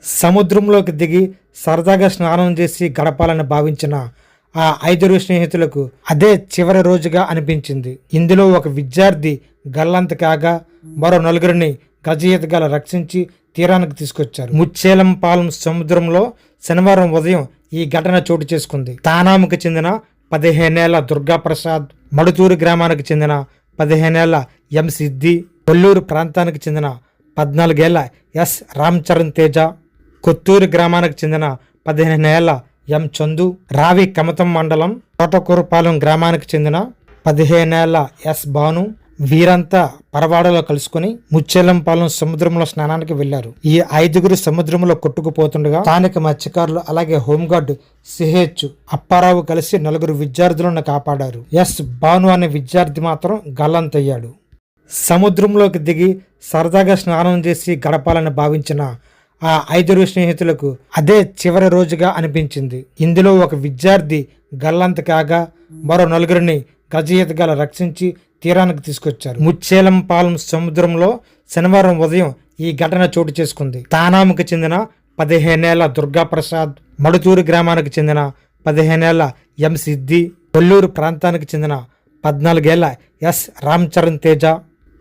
సముద్రంలోకి దిగి సరదాగా స్నానం చేసి గడపాలని భావించిన ఆ 5 స్నేహితులకు అదే చివరి రోజుగా అనిపించింది. ఇందులో ఒక విద్యార్థి గల్లంత కాగా మరో 4 గజఈతగాళ్ళు రక్షించి తీరానికి తీసుకొచ్చారు. ముచ్చేలంపాలెం సముద్రంలో శనివారం ఉదయం ఈ ఘటన చోటు చేసుకుంది. తానాముకు చెందిన 15 ఏళ్ల దుర్గాప్రసాద్, మడుతూరు గ్రామానికి చెందిన 15 ఏళ్ల ఎం సిద్ధి, కొల్లూరు ప్రాంతానికి చెందిన 14 ఏళ్ల ఎస్ రామ్ చరణ్ తేజ, కొత్తూరు గ్రామానికి చెందిన 15 ఏళ్ల ఎం చందు, రావి కమతం మండలం తోటకూరపాలెం గ్రామానికి చెందిన 15 ఏళ్ల ఎస్ భాను వీరంతా పరవాడలో కలుసుకుని ముచ్చేలంపాలెం సముద్రంలో స్నానానికి వెళ్లారు. ఈ 5 సముద్రంలో కొట్టుకుపోతుండగా స్థానిక మత్స్యకారులు అలాగే హోంగార్డు సిహెచ్ అప్పారావు కలిసి 4 విద్యార్థులను కాపాడారు. ఎస్ భాను అనే విద్యార్థి మాత్రం గల్లంతయ్యాడు. సముద్రంలోకి దిగి సరదాగా స్నానం చేసి గడపాలని భావించిన ఆ 5 స్నేహితులకు అదే చివరి రోజుగా అనిపించింది. ఇందులో ఒక విద్యార్థి గల్లంత కాగా మరో 4 గజఈతగాళ్ళు రక్షించి తీరానికి తీసుకొచ్చారు. ముచ్చేలంపాలెం సముద్రంలో శనివారం ఉదయం ఈ ఘటన చోటు చేసుకుంది. తానాముకు చెందిన 15 ఏళ్ల దుర్గాప్రసాద్, మడుతూరు గ్రామానికి చెందిన 15 ఏళ్ల ఎం సిద్ధి, కొల్లూరు ప్రాంతానికి చెందిన 14 ఏళ్ల ఎస్ రామ్ చరణ్ తేజ,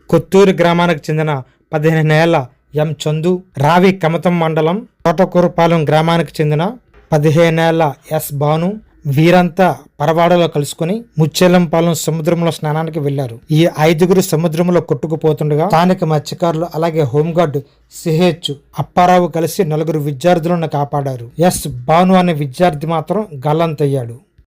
కొత్తూరు గ్రామానికి చెందిన 15 ఏళ్ల ఎం చందు, రావి కమతం మండలం తోటకూరపాలెం గ్రామానికి చెందిన 15 ఏళ్ల ఎస్ భాను వీరంతా పరవాడలో కలుసుకుని ముచ్చేలంపాలెం సముద్రంలో స్నానానికి వెళ్లారు. ఈ 5 సముద్రంలో కొట్టుకుపోతుండగా స్థానిక మత్స్యకారులు అలాగే హోంగార్డు సిహెచ్ అప్పారావు కలిసి 4 విద్యార్థులను కాపాడారు. ఎస్ భాను అనే విద్యార్థి మాత్రం గల్లంతయ్యాడు.